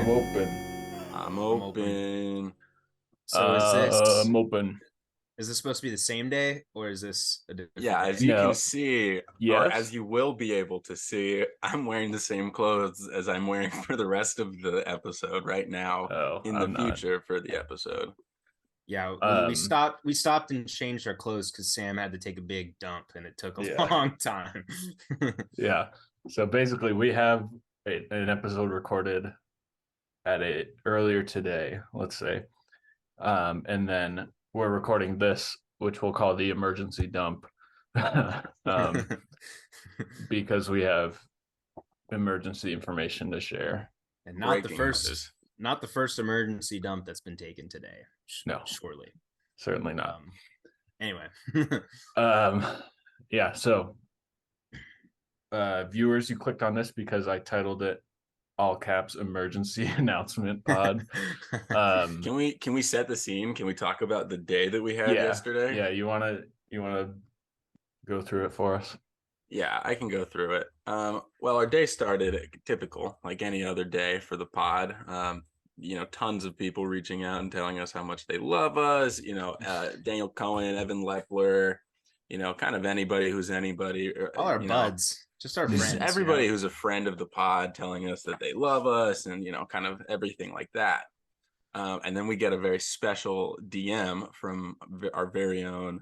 I'm open. I'm I'm open. open. So I'm open. is this supposed to be the same day or is this a different Yeah, day? as you can No. see, or Yes. as you will be able to see, I'm wearing the same clothes as I'm wearing for the rest of the episode right now Oh, in the I'm not. future for the episode. Yeah, we Um, stopped and changed our clothes because Sam had to take a big dump and it took a Yeah. long time. yeah. So basically, we have an episode recorded at a earlier today, let's say, and then we're recording this, which we'll call the emergency dump, um, because we have emergency information to share. And Breaking news. not the first emergency dump that's been taken today. No, Surely. certainly not. Anyway. Um, yeah. So, viewers, you clicked on this because I titled it all caps emergency announcement pod. Can we set the scene? Can we talk about the day that we had yesterday? Yeah. You wanna go through it for us? Yeah, I can go through it. Well, our day started typical, like any other day for the pod. Tons of people reaching out and telling us how much they love us. Daniel Cohen, Evan Lepler, kind of anybody who's anybody. All our buds, just our just friends. everybody who's a friend of the pod telling us that they love us and, kind of everything like that. And then we get a very special DM from our very own,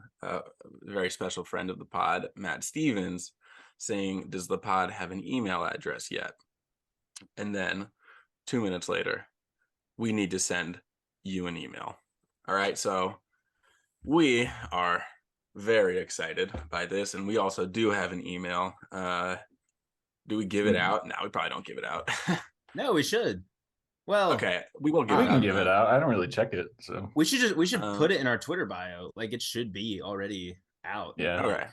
very special friend of the pod, Matt Stevens, saying, does the pod have an email address yet? And then 2 minutes later, we need to send you an email. All right. So we are very excited by this. And we also do have an email. Do we give it out? No, we probably don't give it out. No, we should. Well, okay, we will give We it can out. give it out. I don't really check it, so we should put it in our Twitter bio. Like it should be already out. yeah. Okay.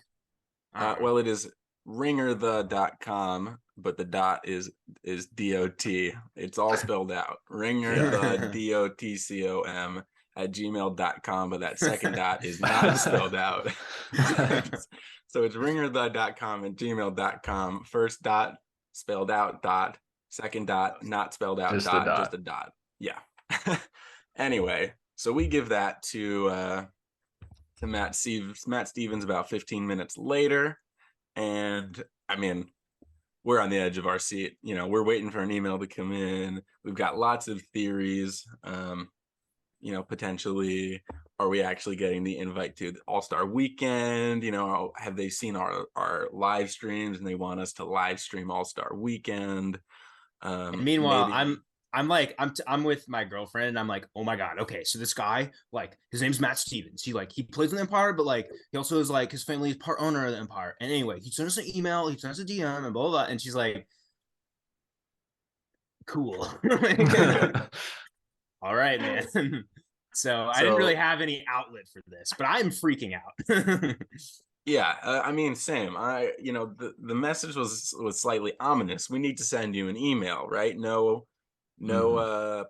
Well, it is ringerthe.com, but the dot is DOT. It's all spelled out. ringerthe.dotcom at gmail.com, but that second dot is not spelled out. So it's ringerthe.com at gmail.com. First dot spelled out, dot. Second dot not spelled out, Just a dot, dot. just a dot. Yeah. Anyway, so we give that to Matt Stevens about 15 minutes later. And I mean, we're on the edge of our seat. We're waiting for an email to come in. We've got lots of theories. Potentially, are we actually getting the invite to the All-Star Weekend? Have they seen our live streams and they want us to live stream All-Star Weekend? And meanwhile, maybe... I'm with my girlfriend and I'm like, oh my god, okay, so this guy, like, his name's Matt Stevens. He plays in the Empire, but like he also is like his family is part owner of the Empire. And anyway, he sent us an email, he sent us a DM, and blah blah blah. And she's like, cool. All right, man. So I didn't really have any outlet for this, but I'm freaking out. Yeah, I mean, same. The message was slightly ominous. We need to send you an email, right? No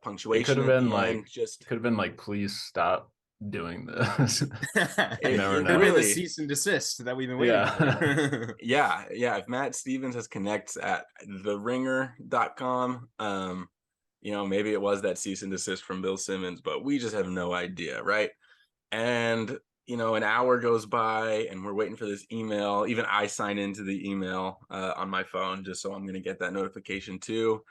punctuation. It could have been like, please stop doing this. Really, the cease and desist that we've been waiting for. Yeah. If Matt Stevens has connects at theringer.com, maybe it was that cease and desist from Bill Simmons, but we just have no idea, right? And an hour goes by and we're waiting for this email. Even I sign into the email on my phone just so I'm going to get that notification too.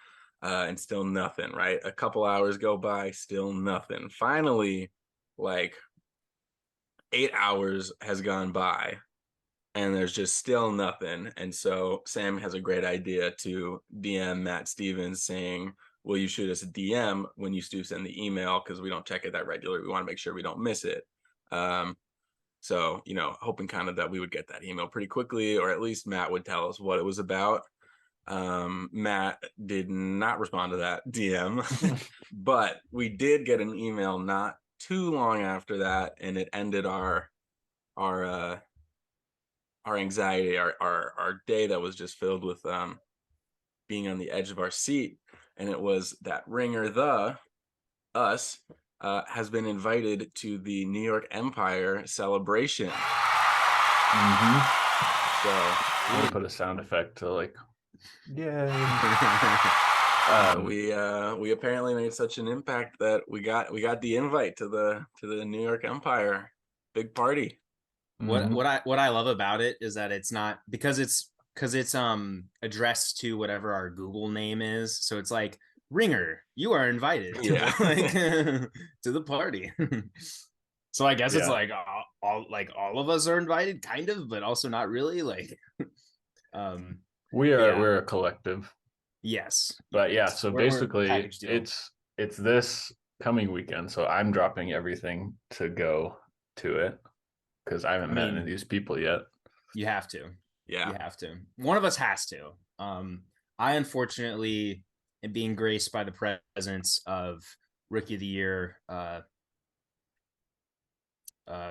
And still nothing, right? A couple hours go by, still nothing. Finally, like 8 hours has gone by and there's just still nothing. And so Sam has a great idea to DM Matt Stevens saying, will you shoot us a DM when you do send the email? Because we don't check it that regularly. We want to make sure we don't miss it. So, hoping kind of that we would get that email pretty quickly, or at least Matt would tell us what it was about. Matt did not respond to that DM, but we did get an email not too long after that, and it ended our anxiety, our day that was just filled with being on the edge of our seat. And it was that us has been invited to the New York Empire celebration. So I'm gonna put a sound effect to like, yay. We apparently made such an impact that we got the invite to the New York Empire big party. Mhm. What I love about it is that it's not because it's addressed to whatever our Google name is. So it's like, Ringer, you are invited to Yeah. the like to the party. So I guess it's Yeah. like all of us are invited, kind of, but also not really. Like, yeah, We're a collective. yes, But yeah, yes. so We're a basically package deal. it's this coming weekend. So I'm dropping everything to go to it because I haven't I met any of mean, these people yet. you have to. Yeah. You have to. One of us has to. I unfortunately am being graced by the presence of Rookie of the Year,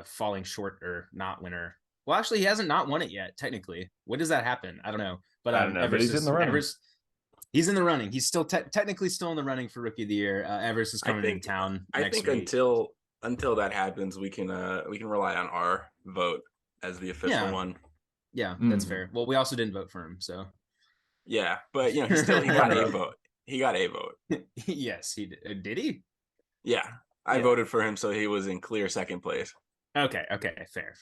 falling short or not winner. Well, actually, he hasn't not won it yet. Technically, when does that happen? I don't know. But I don't know, but Everest he's in the running. he's in the running. He's still technically still in the running for Rookie of the Year. Everest is coming into town I next think week. until that happens, we can rely on our vote as the official Yeah, one. yeah, that's Mhm. fair. Well, we also didn't vote for him, so Yeah, but you know, he got a vote. He got a vote. yes, he did. Did he? Yeah, I Yeah. voted for him, so he was in clear second place. Okay, fair.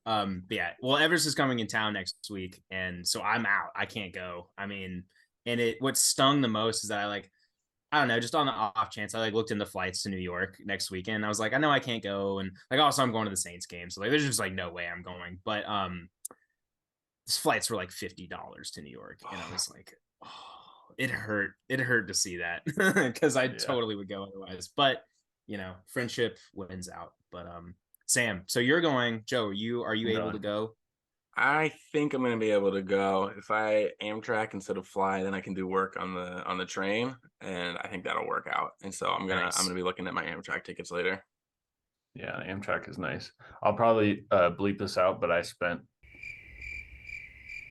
But yeah, well, Everest is coming in town next week, and so I'm out. I can't go. I mean, and what stung the most is that I don't know, just on the off chance, I looked into flights to New York next weekend. I was like, I know I can't go, and also I'm going to the Saints game, so there's just no way I'm going. But these flights were like $50 to New York, and I was like, oh, it hurt. It hurt to see that because I totally would go otherwise. But friendship wins out. But Sam, so you're going. Joe, are you able to go? I think I'm gonna be able to go. If I Amtrak instead of fly, then I can do work on the train, and I think that'll work out. And so I'm gonna be looking at my Amtrak tickets later. Yeah, Amtrak is nice. I'll probably bleep this out, but I spent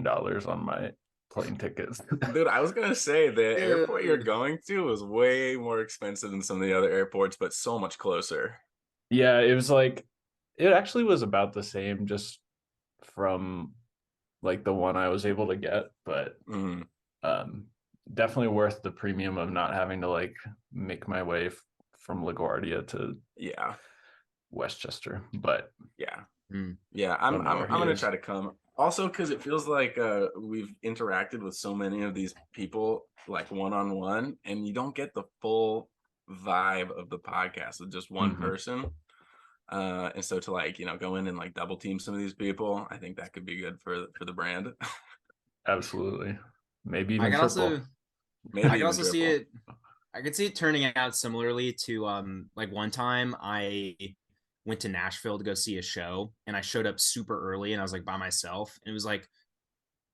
dollars on my plane tickets. Dude, I was gonna say the airport you're Dude. going to is way more expensive than some of the other airports, but so much closer. Yeah, it was like it actually was about the same, just from like the one I was able to get, but um definitely worth the premium of not having to like make my way from LaGuardia to Westchester. But yeah, I'm gonna try to come. Also, because it feels like we've interacted with so many of these people like one-on-one, and you don't get the full vibe of the podcast with just one person. And so to go in and like double team some of these people, I think that could be good for the brand. Absolutely. Maybe I even can triple. I can also see it. I could see it turning out similarly to like one time I went to Nashville to go see a show, and I showed up super early, and I was like by myself, and it was like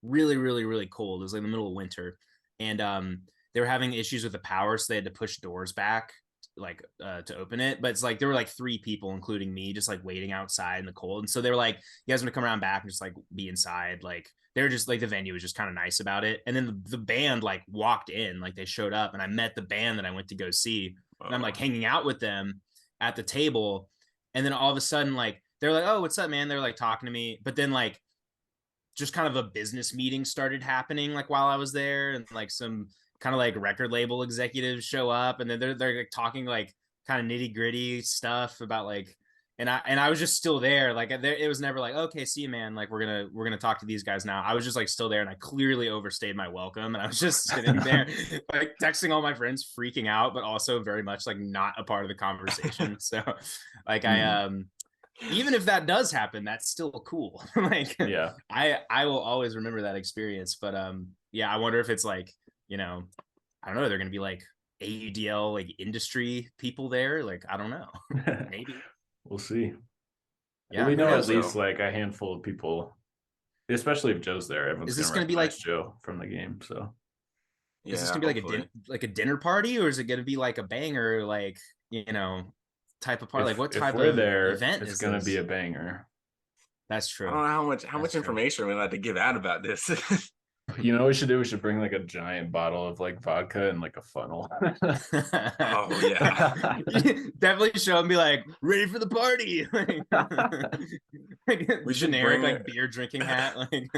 really, really, really cold. It was like in the middle of winter, and they were having issues with the power, so they had to push doors back to open it. But it's like there were like three people, including me, just like waiting outside in the cold, and so they were like, "You guys want to come around back and just like be inside?" Like they were just like the venue was just kind of nice about it. And then the band like walked in, like they showed up, and I met the band that I went to go see, and I'm like hanging out with them at the table, and then all of a sudden like they're like, "Oh, what's up, man?" They're like talking to me, but then like just kind of a business meeting started happening like while I was there, and like some kind of like record label executives show up, and then they're like talking like kind of nitty gritty stuff about like, and I was just still there. Like it was never like, okay, see you, man. Like we're gonna talk to these guys now. I was just like still there, and I clearly overstayed my welcome, and I was just sitting there like texting all my friends, freaking out, but also very much like not a part of the conversation. So like even if that does happen, that's still cool. Like I will always remember that experience. But I wonder if it's like, I don't know, they're gonna be like AUDL like industry people there. Like, I don't know. Maybe. We'll see. Yeah, we who know at knows? least like a handful of people, especially if Joe's there. Everyone's Is this gonna gonna be like recognize Joe from the game. So is this gonna be like a dinner party, or is it gonna be like a banger, like type of party? Like what if type we're of there, event it's is gonna be this? a banger. That's true. I don't know how much information we're allowed to give out about this. You know what we should do? We should bring like a giant bottle of like vodka and like a funnel. Oh yeah. Definitely show and be like, ready for the party. Like We should generic bring like beer drinking hat. Like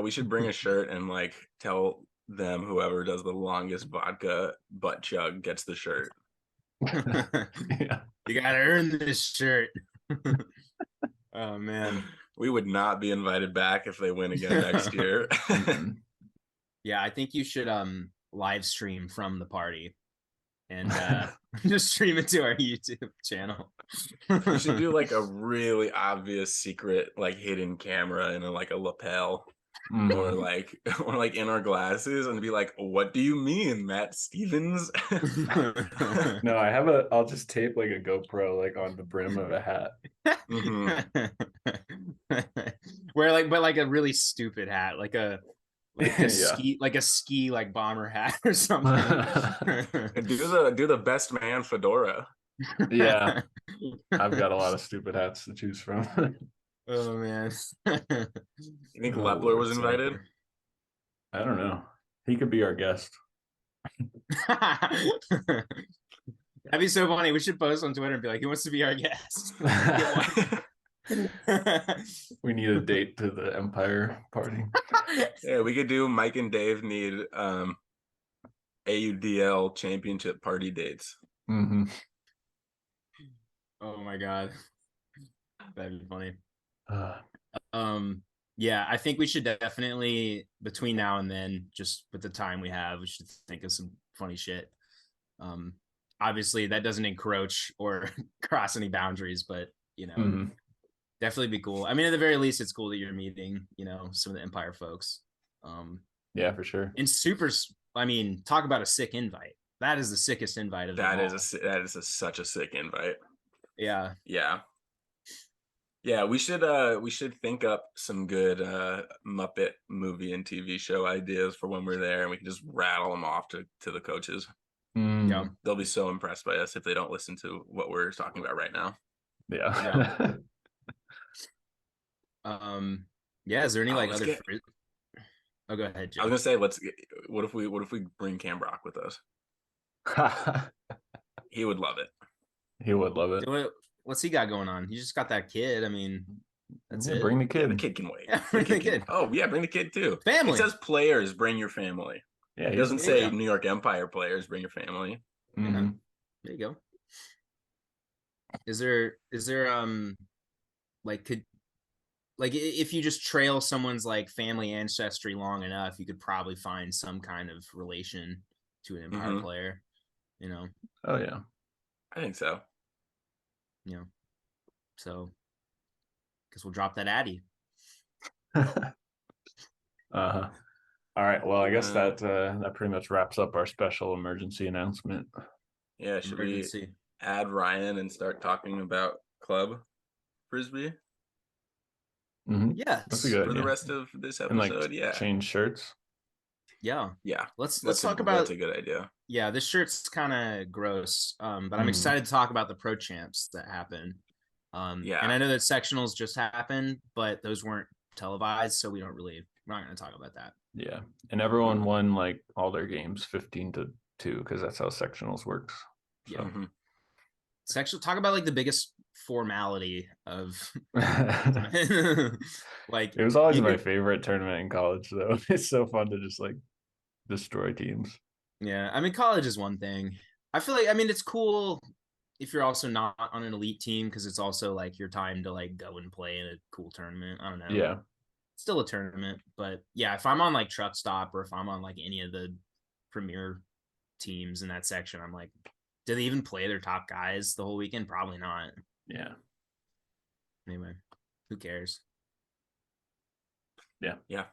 We should bring a shirt and like tell them whoever does the longest vodka butt chug gets the shirt. Yeah. You gotta earn this shirt. Oh man. We would not be invited back if they win again next year. Yeah, I think you should live stream from the party and just stream it to our YouTube channel. We should do like a really obvious secret, like hidden camera in like a lapel. Or like in our glasses and be like, what do you mean, Matt Stevens? No, I'll just tape like a GoPro like on the brim of a hat. Wear like a really stupid hat, like a Yeah. ski like bomber hat or something. do the best man fedora. Yeah. I've got a lot of stupid hats to choose from. Oh man. You think Lepler was invited? I don't know. He could be our guest. That'd be so funny. We should post on Twitter and be like, "Who wants to be our guest?" We need a date to the Empire party. Yeah, we could do Mike and Dave need AUDL championship party dates. Mm-hmm. Oh my god, that'd be funny. Yeah, I think we should definitely between now and then, just with the time we have, we should think of some funny shit. Obviously that doesn't encroach or cross any boundaries, but you know, definitely be cool. I mean, at the very least, it's cool that you're meeting, you know, some of the Empire folks. Yeah, for sure. And I mean, talk about a sick invite. That is the sickest invite of that is such a sick invite. Yeah. Yeah, we should think up some good Muppet movie and TV show ideas for when we're there, and we can just rattle them off to the coaches. Yeah, they'll be so impressed by us if they don't listen to what we're talking about right now. Yeah. Yeah. Is there any like other? Oh, go ahead, Jay. I was gonna say, what if we bring Cam Brock with us? He would love it. He would love it. What's he got going on? He just got that kid. I mean, that's it. Bring the kid. Yeah, the kid can wait. Yeah, bring the kid. Oh yeah, bring the kid too. Family. It says players, bring your family. Yeah, it doesn't say New York Empire players, bring your family. Mm-hmm. There you go. Is there like if you just trail someone's like family ancestry long enough, you could probably find some kind of relation to an Empire player, you know? Oh yeah, I think so. You know, so because we'll drop that Addy. All right. Well, I guess that pretty much wraps up our special emergency announcement. Yeah, should we add Ryan and start talking about club frisbee? Yeah, that's a good for the rest of this episode. And, change shirts. Yeah. Let's talk about. That's a good idea. Yeah, this shirt's kind of gross, but I'm excited to talk about the pro champs that happen. And I know that sectionals just happened, but those weren't televised, so we're not going to talk about that. Yeah, and everyone won like all their games 15-2 because that's how sectionals works. So. Yeah. Talk about like the biggest formality of like it was always my favorite tournament in college though. It's so fun to just like destroy teams. Yeah, I mean college is one thing. I feel like it's cool if you're also not on an elite team because it's also like your time to like go and play in a cool tournament. I don't know. Yeah. It's still a tournament, but yeah, if I'm on like truck stop or if I'm on like any of the premier teams in that section, I'm like, do they even play their top guys the whole weekend? Probably not. Yeah. Anyway, who cares? Yeah. Yeah.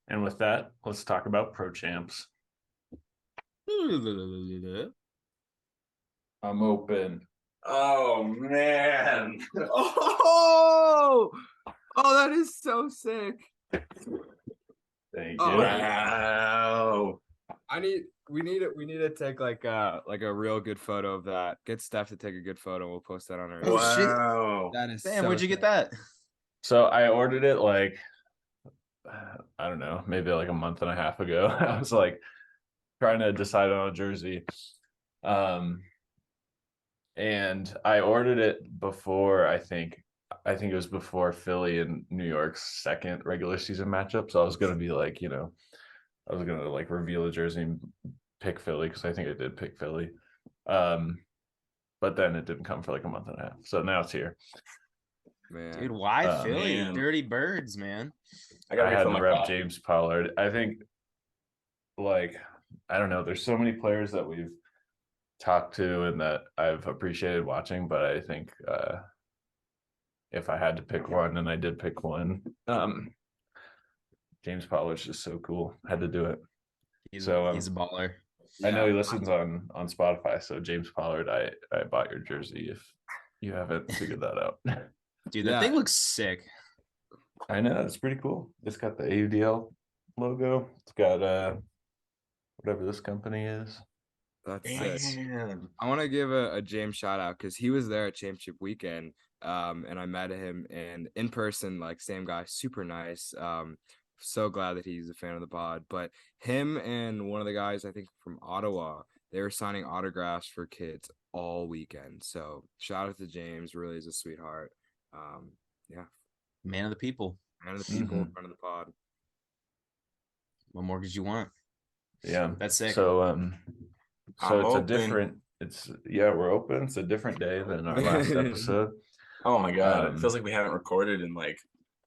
And with that, let's talk about pro champs. I'm open. Oh man. Oh, that is so sick. Thank you. Wow. We need to take like a real good photo of that. Get Steph to take a good photo. We'll post that on our. Wow. That is. Damn, where'd you get that? So I ordered it like, I don't know, maybe like a month and a half ago. I was like trying to decide on a jersey. And I ordered it before, I think I think it was before Philly and New York's second regular season matchup. So I was gonna be like, I was gonna like reveal a jersey and pick Philly because I think I did pick Philly. Um, but then it didn't come for like a month and a half. So now it's here. Dude, Man. why Philly? Man. Dirty Birds, man. I I gotta had refill to my rep coffee. James Pollard. I think like I don't know, there's so many players that we've talked to and that I've appreciated watching, but I think if I had to pick one, and I did pick one, James Pollard's just so cool. Had to do it. So He's a baller. I know Yeah. he listens on Spotify. So James Pollard, I bought your jersey if you haven't figured that out. Dude, that Yeah. thing looks sick. I know it's pretty cool. It's got the AUDL logo. It's got whatever this company is. That's sick. Man. I want to give a James shout out because he was there at championship weekend. And I met him and in person, like same guy, super nice. So glad that he's a fan of the pod. But him and one of the guys, I think from Ottawa, they were signing autographs for kids all weekend. So shout out to James, really is a sweetheart. Yeah, Man of the people. man of the people, Mhm. friend of the pod. What more could you want? Yeah. That's sick. So I'm it's a open. different we're open. It's a different day than our last episode. Oh my god, it Um, feels like we haven't recorded in like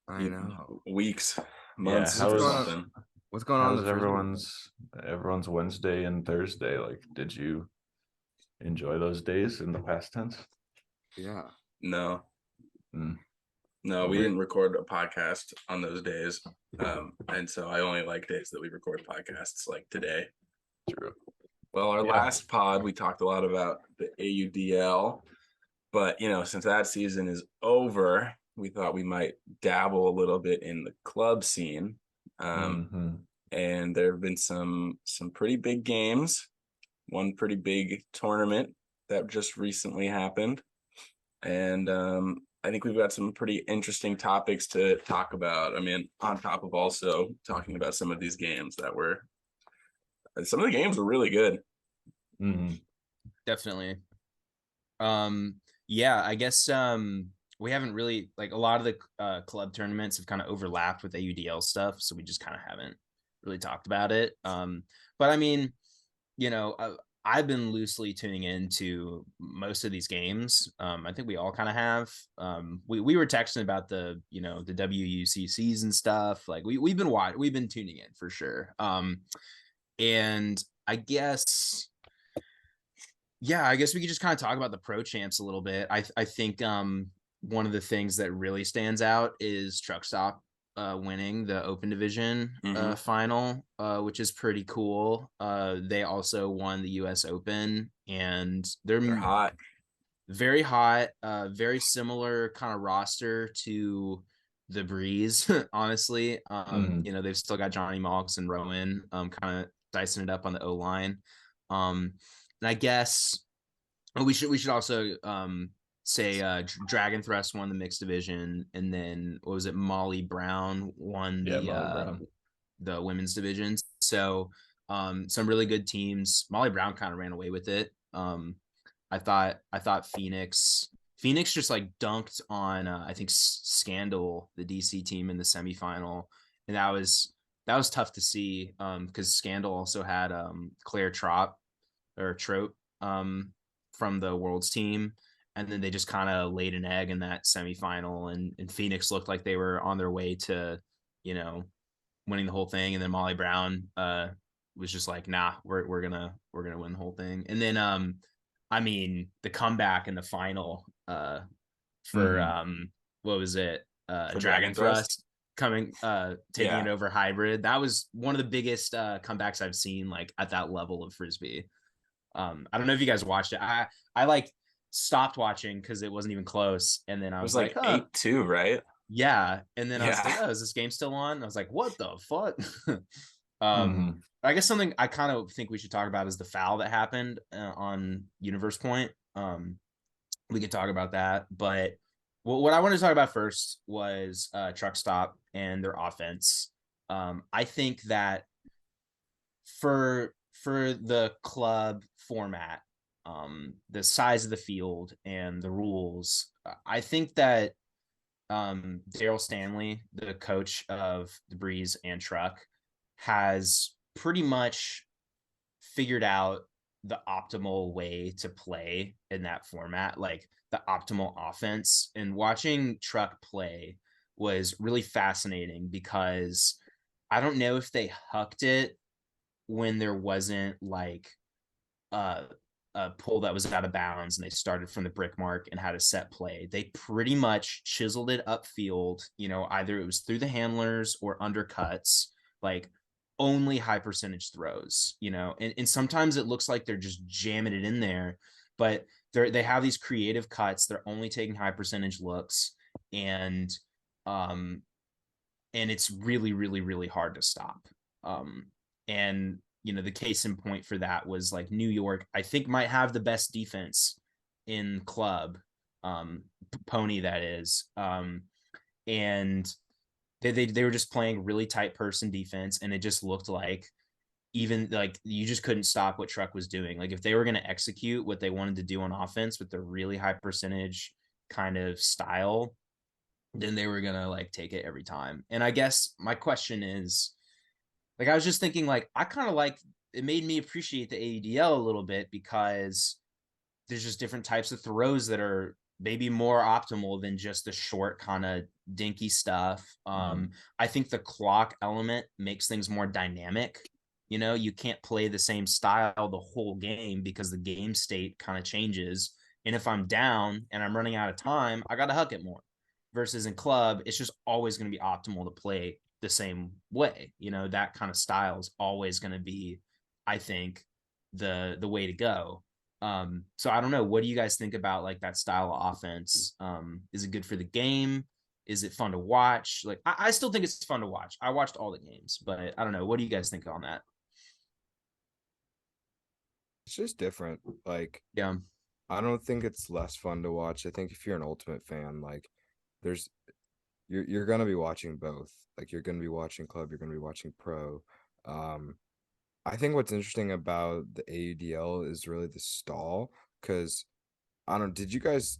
I know. weeks, yeah, months, how or is something. What's going on in how's the Frisbee? everyone's Wednesday and Thursday? Like, did you enjoy those days in the past tense? Yeah. No, Mm, no, we Weird. didn't record a podcast on those days. And so I only like days that we record podcasts like today. true. Well, our Yeah. last pod, we talked a lot about the AUDL, but since that season is over, we thought we might dabble a little bit in the club scene. Mhm. And there have been some pretty big games, one pretty big tournament that just recently happened. And I think we've got some pretty interesting topics to talk about. I mean, on top of also talking about some of these games some of the games were really good. Mhm. Definitely. Yeah, I guess we haven't really like a lot of the club tournaments have kind of overlapped with AUDL stuff, so we just kind of haven't really talked about it. But I mean, I've been loosely tuning into most of these games. I think we all kind of have. We were texting about the WUCCs and stuff. Like we've been tuning in for sure. And I guess I guess we could just kind of talk about the pro champs a little bit. I think one of the things that really stands out is Truck Stop winning the Open Division final, which is pretty cool. They also won the US Open, and They're hot. very hot, very similar kind of roster to the Breeze, honestly. Mhm. They've still got Johnny Moggs and Rowan kind of dicing it up on the O line. And I guess we should also say Dragon Thrust won the mixed division, and then what was it? Molly Brown won Yeah, Molly Brown. the women's division. So some really good teams. Molly Brown kind of ran away with it. I thought Phoenix just like dunked on I think Scandal, the DC team in the semifinal, and that was tough to see because Scandal also had Claire Trope from the Worlds team, and then they just kind of laid an egg in that semifinal, and Phoenix looked like they were on their way to winning the whole thing, and then Molly Brown was just like, nah, we're gonna win the whole thing, and then I mean the comeback in the final for what was it For Dragon Thrust coming taking Yeah. it over Hybrid. That was one of the biggest comebacks I've seen like at that level of Frisbee. I don't know if you guys watched it. I like stopped watching because it wasn't even close, and then I It was was like like, 8-2, right? yeah, and then I was like, Yeah. oh, is this game still on? And I was like, what the fuck? Mhm. I guess something I kind of think we should talk about is the foul that happened on Universe Point. We could talk about that, but what I wanted to talk about first was Truck Stop and their offense. I think that for the club format, the size of the field and the rules, I think that Daryl Stanley, the coach of the Breeze and Truck, has pretty much figured out the optimal way to play in that format, like the optimal offense. And watching Truck play was really fascinating because I don't know if they hucked it when there wasn't like a, a pull that was out of bounds and they started from the brick mark and had a set play. They pretty much chiseled it upfield, either it was through the handlers or undercuts, like only high percentage throws, and sometimes it looks like they're just jamming it in there, but they have these creative cuts. They're only taking high percentage looks, and um and it's really, really, really hard to stop. And the case in point for that was like New York, I think might have the best defense in club, Pony that is. And they were just playing really tight person defense, and it just looked like even like you just couldn't stop what Truck was doing. Like if they were going to execute what they wanted to do on offense with their really high percentage kind of style, then they were gonna like take it every time. And I guess my question is, like, I was just thinking, like, I kind of like it made me appreciate the AUDL a little bit because there's just different types of throws that are maybe more optimal than just the short kind of dinky stuff. I think the clock element makes things more dynamic. You can't play the same style the whole game because the game state kind of changes. And if I'm down and I'm running out of time, I got to huck it more. Versus in club, it's just always going to be optimal to play the same way. That kind of style is always going to be, I think, the way to go. So I don't know. What do you guys think about like that style of offense? Is it good for the game? Is it fun to watch? Like I still think it's fun to watch. I watched all the games, but I don't know. What do you guys think on that? It's just different. Like, Yeah. I don't think it's less fun to watch. I think if you're an Ultimate fan, like, there's you're gonna be watching both. Like, you're gonna be watching club, you're gonna be watching pro. Um, I think what's interesting about the AUDL is really the stall, because I don't. Did you guys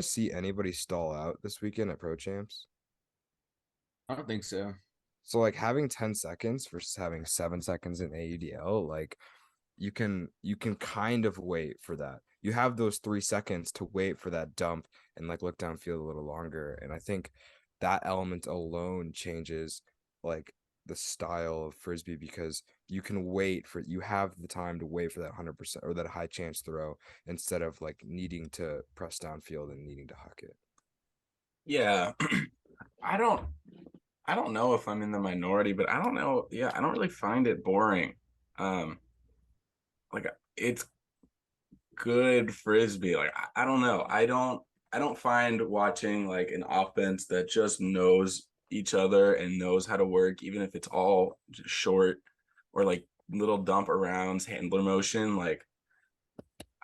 see anybody stall out this weekend at Pro Champs? I don't think so. So like having 10 seconds versus having 7 seconds in AUDL, like you can kind of wait for that. You have those 3 seconds to wait for that dump and like look downfield a little longer. And I think that element alone changes like the style of frisbee, because you have the time to wait for that 100% or that high chance throw instead of like needing to press downfield and needing to huck it. Yeah. I don't I don't know if I'm in the minority, but I don't know. Yeah, I don't really find it boring. Um, like it's good frisbee. Like I don't know. I don't find watching like an offense that just knows each other and knows how to work, even if it's all just short or like little dump arounds, handler motion. Like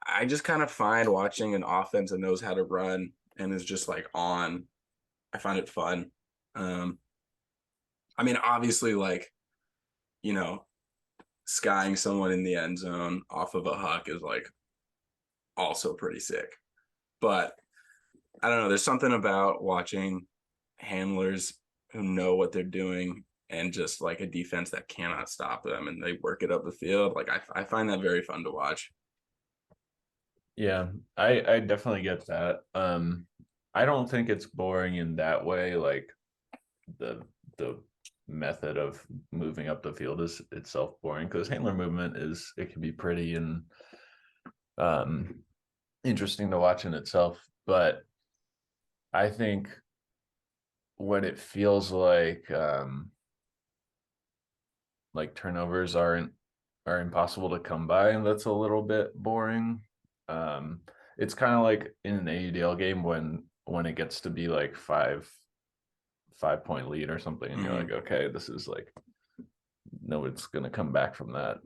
I just kind of find watching an offense that knows how to run and is just like on. I find it fun. Um, I mean, obviously, like you know, skying someone in the end zone off of a huck is like also pretty sick. But I don't know. There's something about watching handlers who know what they're doing and just like a defense that cannot stop them and they work it up the field. Like I find that very fun to watch. Yeah, I definitely get that. I don't think it's boring in that way. Like the method of moving up the field is itself boring, because handler movement it can be pretty and um interesting to watch in itself. But I think when it feels like turnovers are impossible to come by, and that's a little bit boring. Um, it's kind of like in an AUDL game when it gets to be like 5 point lead or something, and you're like, okay, this is like no, it's gonna come back from that.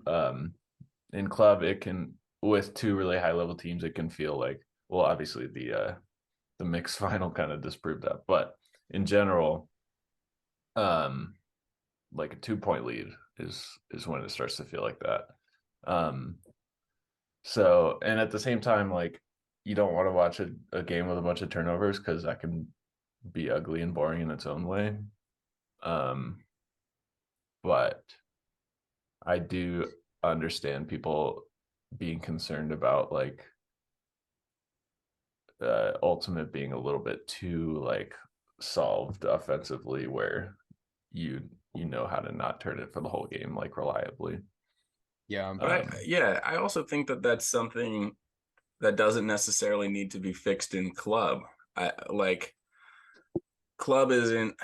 In club, it can, with two really high level teams, it can feel like, well, obviously the mixed final kind of disproved that, but in general, um, like a 2 point lead is when it starts to feel like that. Um, so, and at the same time, like you don't want to watch a game with a bunch of turnovers, because that can be ugly and boring in its own way. But I do understand people being concerned about like ultimate being a little bit too like solved offensively, where you know how to not turn it for the whole game like reliably. Yeah. But I also think that that's something that doesn't necessarily need to be fixed in club. I like club isn't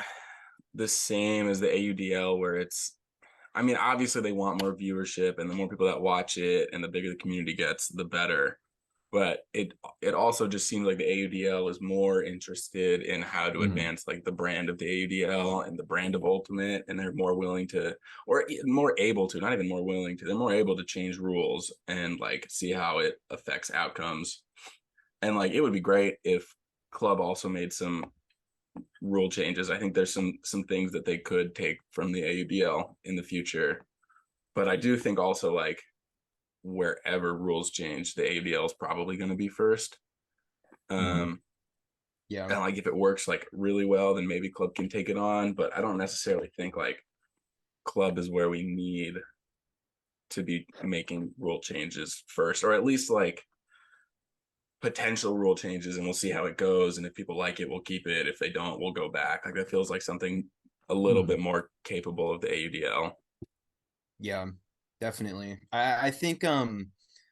the same as the AUDL where it's, I mean, obviously they want more viewership, and the more people that watch it and the bigger the community gets, the better. But it also just seems like the AUDL is more interested in how to Mhm. advance like the brand of the AUDL and the brand of Ultimate, and they're more willing to, or more able to, not even more willing to, they're more able to change rules and like see how it affects outcomes. And like it would be great if club also made some rule changes. I think there's some things that they could take from the AUDL in the future. But I do think also like wherever rules change, the AUDL is probably going to be first. Mhm. Yeah. And like if it works like really well, then maybe club can take it on. But I don't necessarily think like club is where we need to be making rule changes first, or at least like potential rule changes, and we'll see how it goes. And if people like it, we'll keep it. If they don't, we'll go back. Like that feels like something a little bit more capable of the AUDL. Yeah, definitely. I think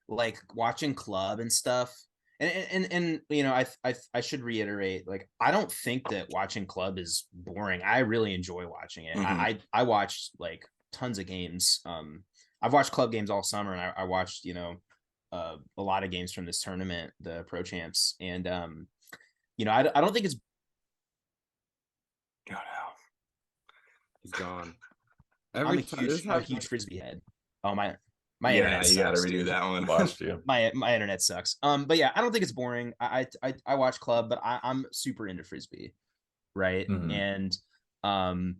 like watching club and stuff, and you know, I should reiterate, like I don't think that watching club is boring. I really enjoy watching it. Mm-hmm. I watched like tons of games. I've watched club games all summer, and I watched, you know, a lot of games from this tournament, the Pro Champs, and you know, I don't think it's Oh no. He's gone. I'm Every a time this huge I'm a happens. huge frisbee head. Oh my Yeah, internet you got to sucks, redo dude. that one. Lost you. My internet sucks. But yeah, I don't think it's boring. I watch club, but I'm super into frisbee, right? Mhm. And um,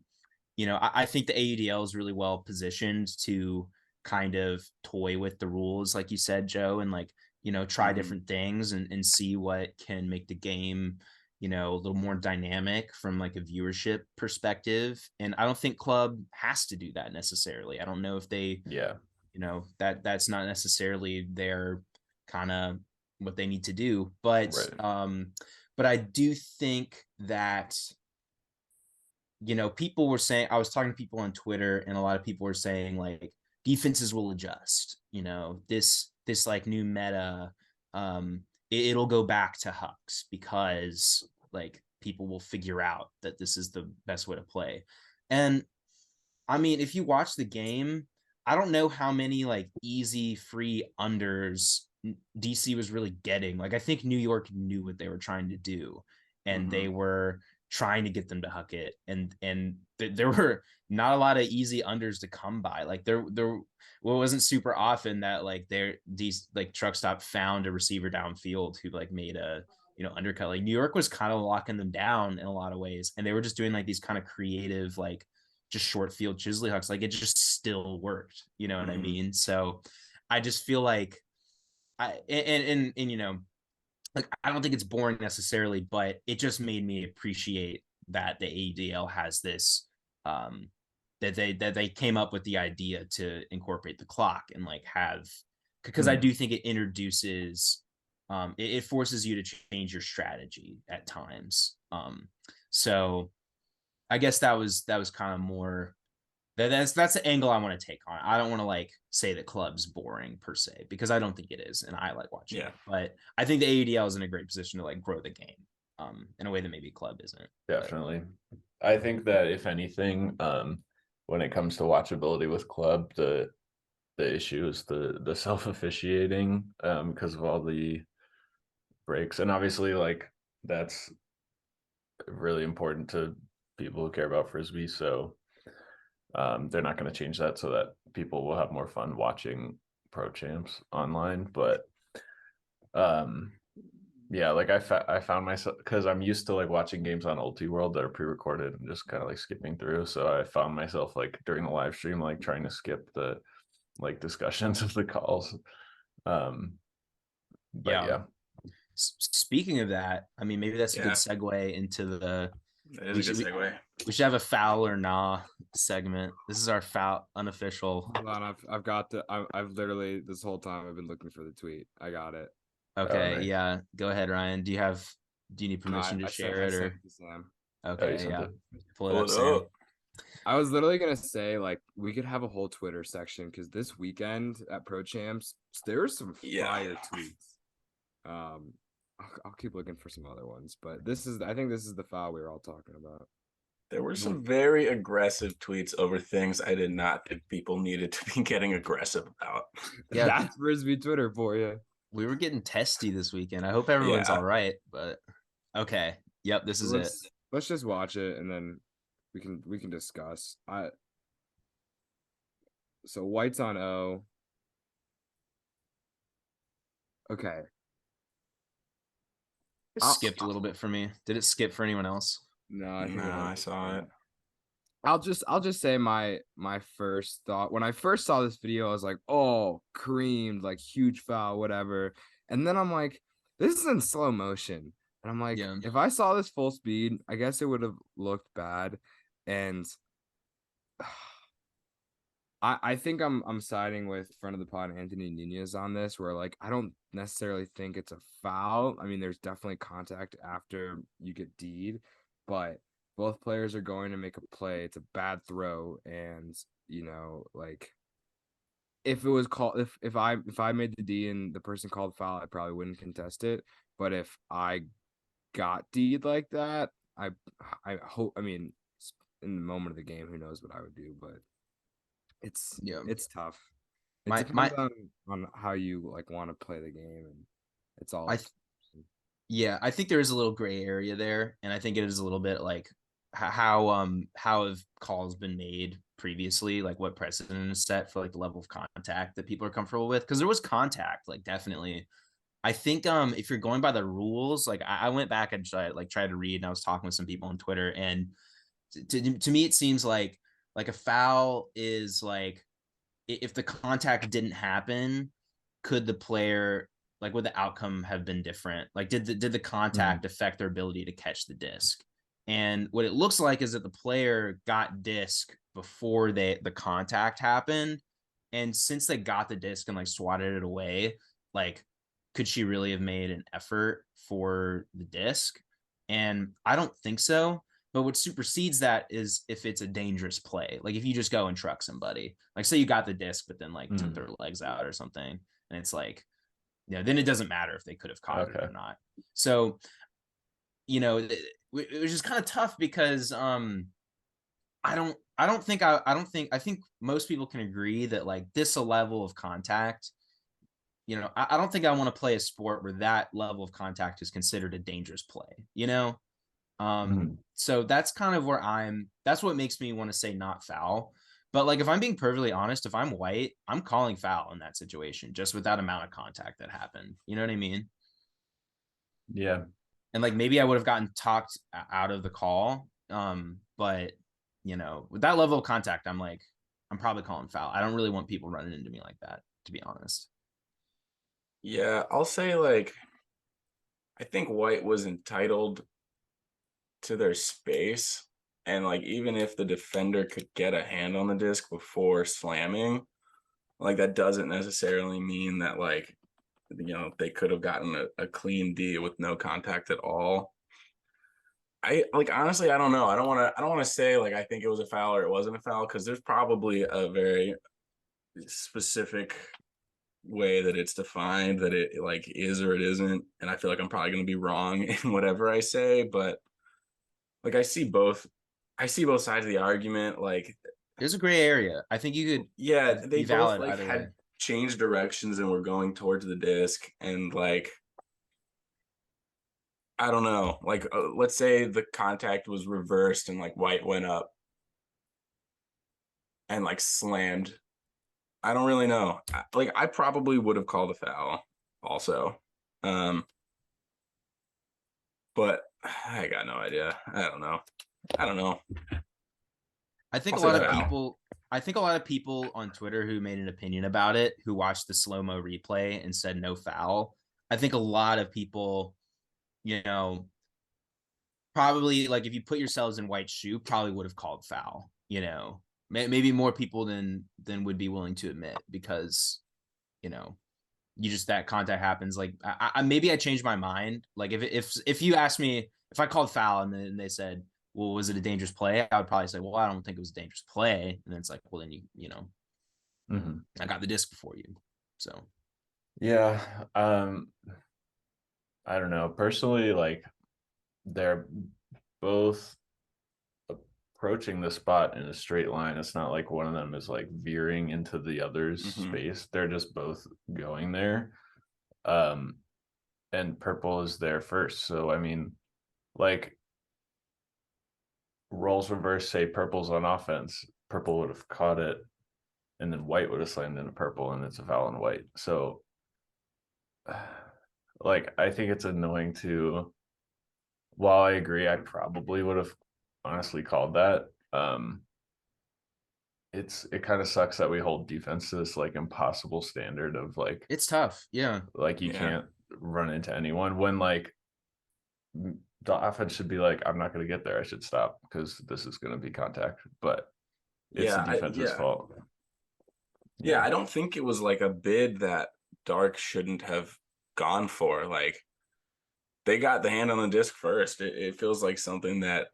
you know, I think the AUDL is really well positioned to kind of toy with the rules, like you said, Joe, and like, you know, try Mm-hmm. different things and see what can make the game, you know, a little more dynamic from like a viewership perspective. And I don't think club has to do that necessarily. I don't know if they, Yeah. you know, that's not necessarily their kind of what they need to do, Right. but I do think that, you know, people were saying, I was talking to people on Twitter, and a lot of people were saying like defenses will adjust, you know, this like new meta, it'll go back to Hux because like people will figure out that this is the best way to play. And I mean, if you watch the game, I don't know how many like easy free unders DC was really getting. Like, I think New York knew what they were trying to do, and Mm-hmm. they were trying to get them to huck it. And there were not a lot of easy unders to come by. Like there well, it wasn't super often that like these like truck stop found a receiver downfield who like made a, you know, undercut. Like New York was kind of locking them down in a lot of ways, and they were just doing like these kind of creative like just short field chisel hooks. Like it just still worked, you know what I Mm-hmm. mean? So I just feel like and you know, like I don't think it's boring necessarily, but it just made me appreciate that the ADL has this that they came up with the idea to incorporate the clock and like have, because I Mhm. do think it introduces it forces you to change your strategy at times. So I guess that was kind of more that's the angle I want to take on it. I don't want to like say that club's boring per se, because I don't think it is, and I like watching Yeah. it. But I think the AUDL is in a great position to like grow the game, in a way that maybe club isn't. But Definitely. I think that if anything, when it comes to watchability with club, the issue is the self officiating, because of all the breaks, and obviously like that's really important to people who care about frisbee. So they're not going to change that so that people will have more fun watching pro champs online. But um, yeah, like I found myself, because I'm used to like watching games on Ulti World that are pre-recorded and just kind of like skipping through. So I found myself like during the live stream like trying to skip the like discussions of the calls. Um, but yeah, yeah. Speaking of that, I mean, maybe that's a good Yeah. segue into the That is a good segue. we should have a foul or nah segment. This is our foul unofficial. Hold on, I've got the I've literally this whole time I've been looking for the tweet. I got it. Okay, nice. yeah. Go ahead, Ryan. Do you need No, permission to share I it sent or it to Sam. okay, sent yeah. it. Pull it Pull up, it Sam. up. I was literally gonna say like we could have a whole Twitter section because this weekend at Pro Champs there were some fire tweets. I'll keep looking for some other ones, but I think this is the foul we were all talking about. There were some very aggressive tweets over things I did not think people needed to be getting aggressive about. Yeah. That's Frisbee Twitter for you. We were getting testy this weekend. I hope everyone's Yeah. all right, but okay. Yep, this is it. Let's just watch it and then we can discuss. So White's on O. Okay. It skipped a little bit for me. Did it skip for anyone else? No, I think I saw it. I'll just say my first thought when I first saw this video, I was like, oh, creamed, like huge foul, whatever. And then I'm like, this is in slow motion. And I'm like, Yeah. if I saw this full speed, I guess it would have looked bad. And I think I'm siding with friend of the pod Anthony Nunez on this, where like I don't necessarily think it's a foul. I mean, there's definitely contact after you get D'd, but both players are going to make a play. It's a bad throw, and like if it was called, if I made the D and the person called foul, I probably wouldn't contest it. But if I got D'd like that, I hope. I mean, in the moment of the game, who knows what I would do, but it's tough. It depends on how you like want to play the game, and it's all. I think there is a little gray area there, and I think it is a little bit like how have calls been made previously, like what precedent is set for like the level of contact that people are comfortable with, because there was contact, like definitely. I think if you're going by the rules, like I went back and tried to read, and I was talking with some people on Twitter, and to me it seems like a foul is like if the contact didn't happen, could the player like would the outcome have been different? Like did the contact affect their ability to catch the disc? And what it looks like is that the player got disc before the contact happened. And since they got the disc and like swatted it away, like could she really have made an effort for the disc? And I don't think so. But what supersedes that is if it's a dangerous play. Like if you just go and truck somebody, like say you got the disc, but then like took their legs out or something. And it's like, then it doesn't matter if they could have caught it or not. So, it was just kind of tough because I think most people can agree that like this a level of contact, I don't think I want to play a sport where that level of contact is considered a dangerous play, So that's kind of where that's what makes me want to say not foul. But like, if I'm being perfectly honest, if I'm White, I'm calling foul in that situation, just with that amount of contact that happened. You know what I mean? Yeah. And like, maybe I would have gotten talked out of the call. But with that level of contact, I'm probably calling foul. I don't really want people running into me like that, to be honest. Yeah, I'll say like, I think White was entitled to their space, and like even if the defender could get a hand on the disc before slamming, like that doesn't necessarily mean that like they could have gotten a clean D with no contact at all. I like honestly I don't know. I don't want to say like I think it was a foul or it wasn't a foul, because there's probably a very specific way that it's defined that it like is or it isn't, and I feel like I'm probably going to be wrong in whatever I say, but like I see both sides of the argument. Like there's a gray area. I think you could they be valid both like either had way. changed directions and were going towards the disc, and like I don't know, like let's say the contact was reversed and like White went up and like slammed. I don't really know. Like I probably would have called a foul also. But I got no idea. I don't know. I think I'll a lot say of foul. people I think a lot of people on Twitter who made an opinion about it, who watched the slow-mo replay and said no foul, I think a lot of people, you know, probably like if you put yourselves in White's shoe, probably would have called foul, you know, maybe more people than would be willing to admit, because, you know, you just, that contact happens. Like maybe I changed my mind. Like if you asked me if I called foul and then they said, well, was it a dangerous play? I would probably say, well, I don't think it was a dangerous play. And then it's like, well, then you know, I got the disc before you. So yeah, I don't know. Personally, like they're both approaching the spot in a straight line. It's not like one of them is like veering into the other's space. They're just both going there. And purple is there first. So I mean, like roles reverse, say purple's on offense, purple would have caught it, and then white would have slammed into purple, and it's a foul on white. So like I think it's annoying to, while I agree I probably would have honestly called that. It kind of sucks that we hold defense to this like impossible standard of like, it's tough. Yeah. like you can't run into anyone, when like the offense should be like, I'm not going to get there, I should stop because this is going to be contact, but it's the defense's fault. Yeah, I don't think it was like a bid that Dark shouldn't have gone for. Like they got the hand on the disc first. It feels like something that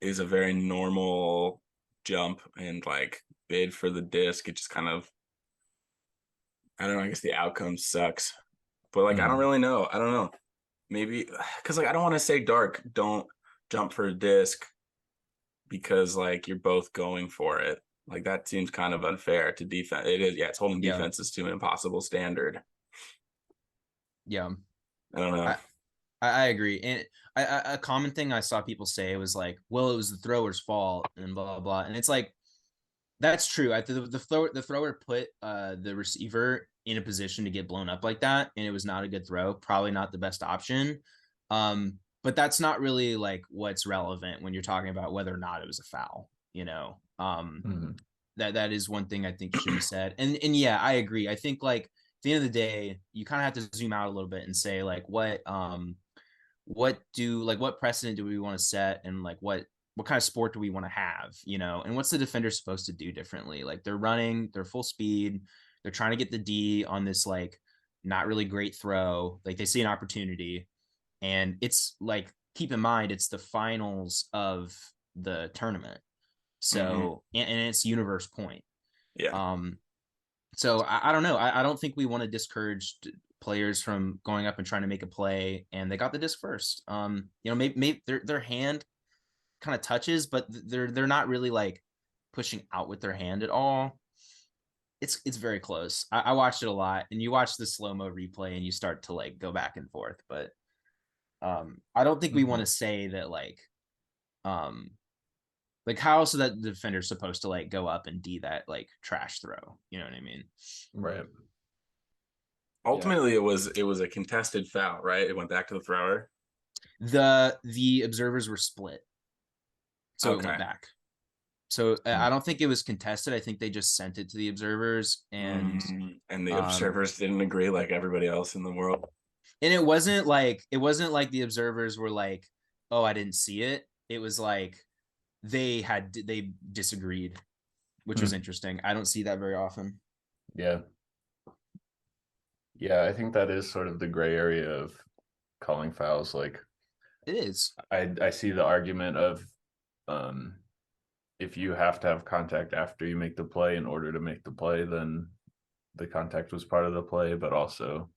is a very normal jump and like bid for the disc. It just kind of, I don't know, I guess the outcome sucks. But like I don't really know. I don't know. Maybe because like I don't want to say Dark don't jump for a disc because like you're both going for it. Like that seems kind of unfair to defense. It is, yeah, it's holding defenses to an impossible standard. Yeah. I don't know. I agree. And a common thing I saw people say was like, well, it was the thrower's fault and blah, blah, blah. And it's like, that's true. The thrower put the receiver in a position to get blown up like that, and it was not a good throw. Probably not the best option. But that's not really like what's relevant when you're talking about whether or not it was a foul, you know. That is one thing I think should be said. And yeah, I agree. I think like at the end of the day, you kind of have to zoom out a little bit and say like what precedent do we want to set, and like what kind of sport do we want to have, you know, and what's the defender supposed to do differently? Like they're running, they're full speed, they're trying to get the D on this like not really great throw. Like they see an opportunity, and it's like, keep in mind, it's the finals of the tournament. So, and it's universe point. Yeah. So I don't know. I don't think we want to discourage players from going up and trying to make a play, and they got the disc first. You know, maybe their hand kind of touches, but they're not really like pushing out with their hand at all. It's very close. I watched it a lot, and you watch the slow-mo replay and you start to like go back and forth, but I don't think we want to say that like how else is that defender supposed to like go up and D that like trash throw? You know what I mean? Right. Ultimately, it was a contested foul, right? It went back to the thrower. The observers were split, so it went back. So I don't think it was contested. I think they just sent it to the observers, and the observers didn't agree like everybody else in the world. And it wasn't like the observers were like, "Oh, I didn't see it." It was like they disagreed, which was interesting. I don't see that very often. Yeah. Yeah, I think that is sort of the gray area of calling fouls. Like it is. I see the argument of if you have to have contact after you make the play in order to make the play, then the contact was part of the play. But also,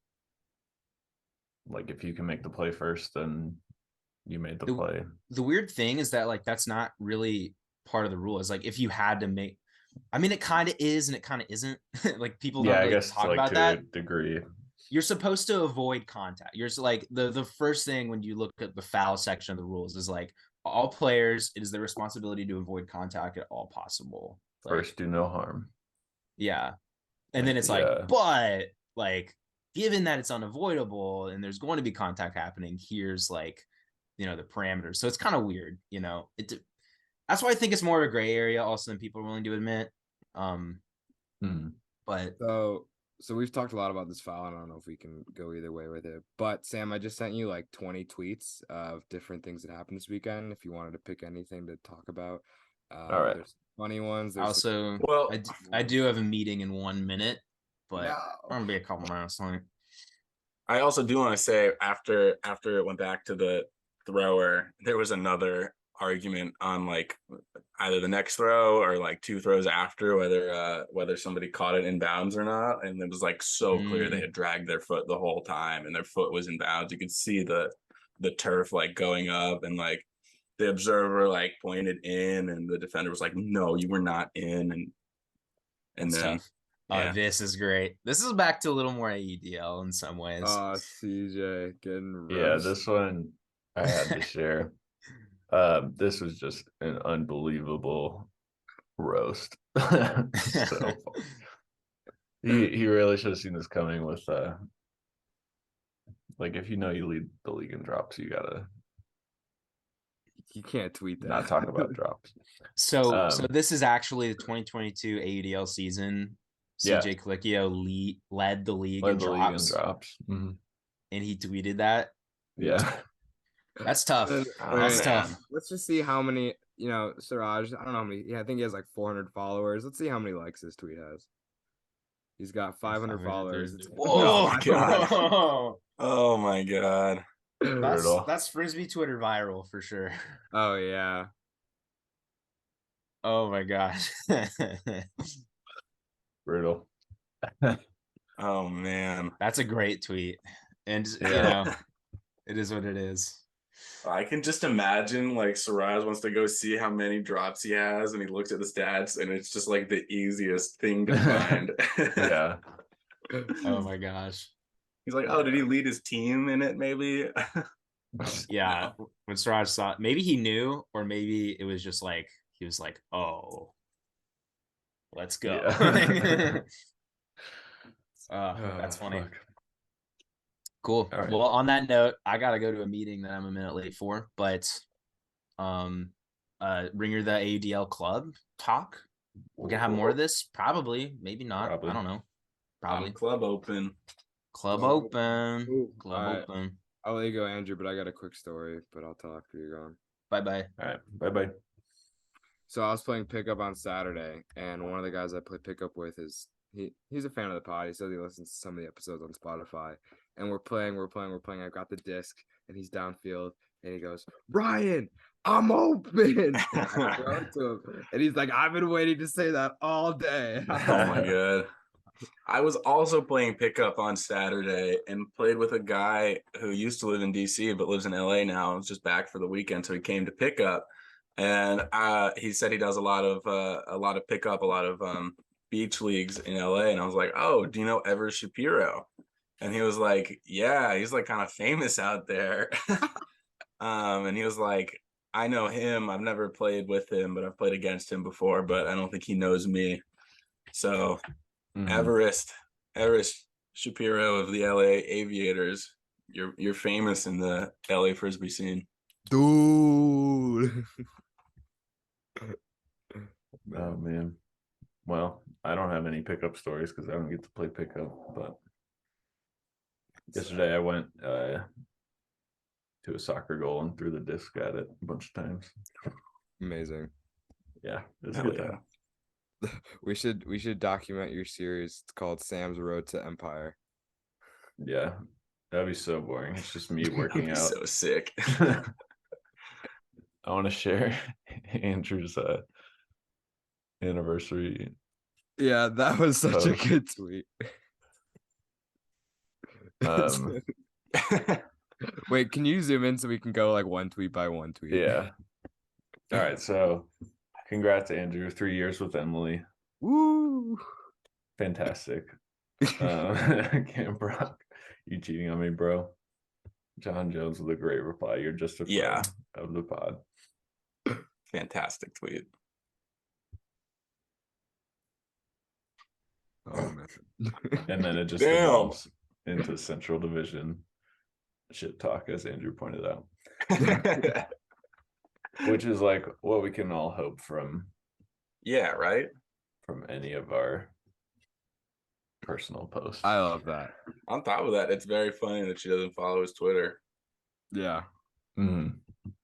like if you can make the play first, then you made the play. The weird thing is that like that's not really part of the rule. Is like if you had to make, I mean, it kind of is and it kind of isn't. Like people don't really talk about to that. A degree. You're supposed to avoid contact. You're like the first thing when you look at the foul section of the rules is like all players, it is their responsibility to avoid contact at all possible. First, do no harm. Yeah. And then it's like, but like, given that it's unavoidable and there's going to be contact happening, here's like, you know, the parameters. So it's kind of weird, you know. That's why I think it's more of a gray area also than people are willing to admit. But So we've talked a lot about this foul. I don't know if we can go either way with it. But Sam, I just sent you like 20 tweets of different things that happened this weekend. If you wanted to pick anything to talk about, All right. there's funny ones. There's Also, Well, I do have a meeting in 1 minute, but No. I'm gonna be a couple minutes late. I also do want to say after it went back to the thrower, there was another argument on like either the next throw or like two throws after whether somebody caught it in bounds or not. And it was like so clear they had dragged their foot the whole time and their foot was in bounds. You could see the turf like going up and like the observer like pointed in and the defender was like, no, you were not in. And That's then tough. yeah. This is great. This is back to a little more AUDL in some ways. CJ getting Yeah, roasted. this one I had to share. This was just an unbelievable roast. So he really should have seen this coming with like if you know you lead the league in drops, you gotta You can't tweet that. not talk about drops. So this is actually the 2022 AUDL season. Yeah. CJ Colicchio led the league in Led the league in drops, drops. Mhm. and he tweeted that. Yeah. That's tough. Wait, That's tough. Let's just see how many, Siraj, I don't know how many. Yeah, I think he has like 400 followers. Let's see how many likes this tweet has. He's got 500 followers. Whoa, my God. Oh my God. Brutal. that's Frisbee Twitter viral for sure. Oh, yeah. Oh my gosh. Brutal. Oh man. That's a great tweet. And Yeah. it is what it is. I can just imagine like Saraz wants to go see how many drops he has and he looks at the stats and it's just like the easiest thing to find. Yeah. Oh my gosh. He's like, oh, did he lead his team in it maybe? Yeah. When Siraj saw it, maybe he knew, or maybe it was just like he was like, oh, let's go. Yeah. That's funny. Fuck. Cool. All right. Well, on that note, I gotta go to a meeting that I'm a minute late for, but Ringer the AUDL club talk. We're gonna have more of this, probably, maybe not. Probably. I don't know. Probably. Club open. Club open. Ooh, Club all right. open. I'll let you go, Andrew, but I got a quick story, but I'll talk after you're gone. Bye-bye. All right. Bye-bye. So I was playing pickup on Saturday, and one of the guys I play pickup with he's a fan of the pod. He says he listens to some of the episodes on Spotify. And we're playing. I've got the disc, and he's downfield, and he goes, Ryan, I'm open. And I throw it to him, and he's like, I've been waiting to say that all day. Oh my God. I was also playing pickup on Saturday and played with a guy who used to live in DC but lives in LA now. It's just back for the weekend, so he came to pick up, and he said he does a lot of pickup, a lot of beach leagues in LA. And I was like, oh, do you know Ever Shapiro? And he was like, yeah, he's like kind of famous out there. And he was like, I know him. I've never played with him, but I've played against him before, but I don't think he knows me. So Everest Shapiro of the LA Aviators, you're famous in the LA Frisbee scene. Dude. Oh man. Well, I don't have any pickup stories because I don't get to play pickup, but yesterday I went to a soccer goal and threw the disc at it a bunch of times. Amazing. Yeah, it was a Hell good time. We should document your series. It's called Sam's Road to Empire. Yeah, that'd be so boring. It's just me working out. So sick. I want to share Andrew's anniversary. Yeah, that was such a Post. good tweet. Wait, can you zoom in so we can go like one tweet by one tweet? Yeah. All right. So, congrats, Andrew. 3 years with Emily. Woo! Fantastic. Cam Brock, you cheating on me, bro. John Jones with a great reply. You're just a friend of the pod. Fantastic tweet. Oh man. And then it just Damn. evolves into Central Division shit talk, as Andrew pointed out, which is like what we can all hope from. Yeah, right. From any of our personal post. I love that. On top of that, it's very funny that she doesn't follow his Twitter. Yeah. Mhm.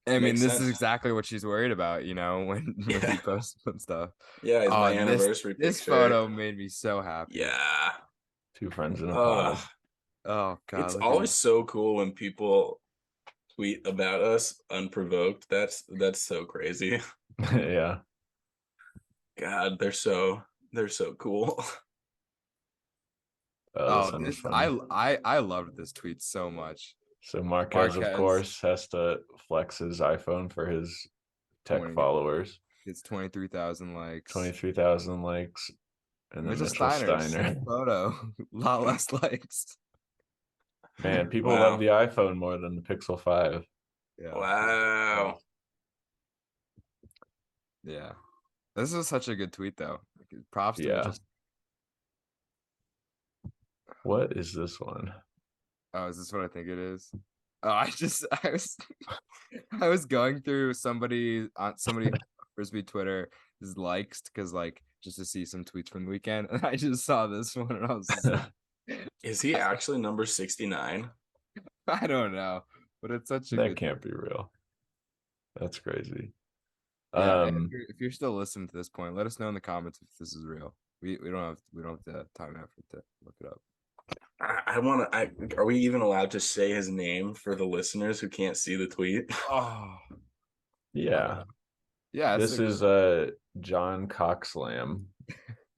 I mean, Makes this sense. is exactly what she's worried about, when Yeah. he posts some stuff. Yeah, it's my Oh, anniversary this picture. photo made me so happy. Yeah. 2 friends in a pod. Oh God, It's look at always this. so cool when people tweet about us unprovoked. That's so crazy. Yeah. God, they're so cool. Oh, this Oh, one was this funny. I loved this tweet so much. So Marquez, of Marquez. course, has to flex his iPhone for his tech 20 followers. It's 23,000 likes. 23,000 likes. And then Mitchell Steiner, Steiner. same photo, a lot less likes. Man, people Wow. love the iPhone more than the Pixel 5. Yeah. Wow. Yeah. This is such a good tweet though. Props to Yeah. Mitchell. What is this one? Oh, is this what I think it is? Oh, I was going through somebody Frisbee Twitter his likes because just to see some tweets from the weekend, and I just saw this one and I was just like, Is he actually number 69? I don't know, but it's such a That good. can't be real. That's crazy. Yeah, and if you're still listening to this point, let us know in the comments if this is real. We don't have the time and effort to look it up. I want to. Are we even allowed to say his name for the listeners who can't see the tweet? Oh, Yeah. yeah. This is John Coxlam,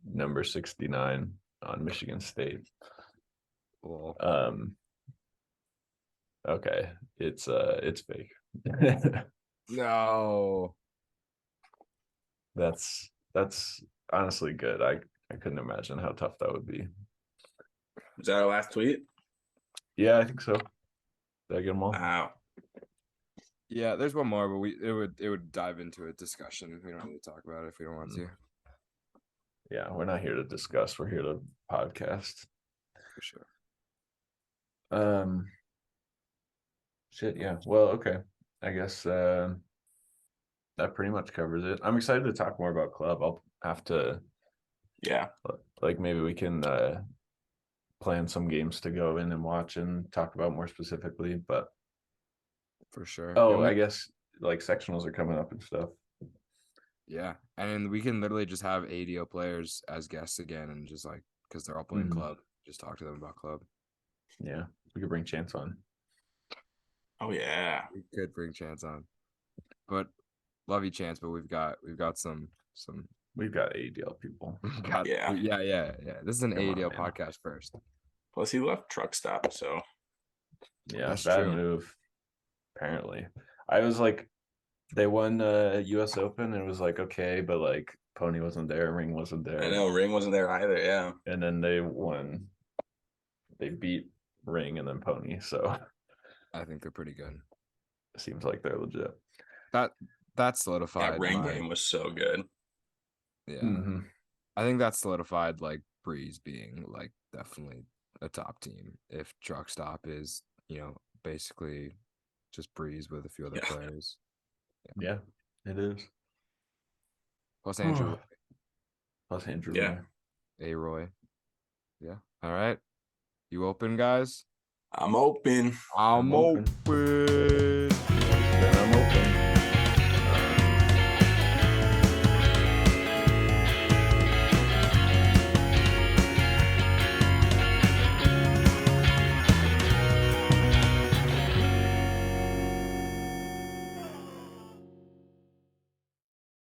number 69 on Michigan State. Well, Okay. It's fake. no. That's honestly good. I couldn't imagine how tough that would be. Is that our last tweet? Yeah, I think so. Did I get them all? Wow. Yeah, there's one more, but it would dive into a discussion. We don't need to talk about it if we don't want to. Yeah, we're not here to discuss. We're here to podcast. For sure. Shit, yeah. Well, okay. I guess that pretty much covers it. I'm excited to talk more about club. I'll have to maybe we can plan some games to go in and watch and talk about more specifically, but For sure. I guess sectionals are coming up and stuff. Yeah, and we can literally just have ADO players as guests again, and just because they're all playing club, just talk to them about club. Yeah, we could bring Chance on. Oh yeah, we could bring Chance on, but love you, Chance. But we've got some. We've got ADL people. Yeah. This is an ADL podcast first. Plus, he left Truck Stop, so yeah, that's bad true. move. Apparently, I was they won U.S. Open, and it was okay, but Pony wasn't there, Ring wasn't there. I know Ring wasn't there either. Yeah, and then they won. They beat Ring and then Pony, so I think they're pretty good. It seems like they're legit. That solidified. That Ring game was so good. Yeah, mm-hmm. I think that solidified Breeze being definitely a top team. If Truck Stop is basically just Breeze with a few other players. Yeah, it is. Plus Andrew. Yeah. A Roy. Yeah. All right. You open, guys? I'm open. I'm open.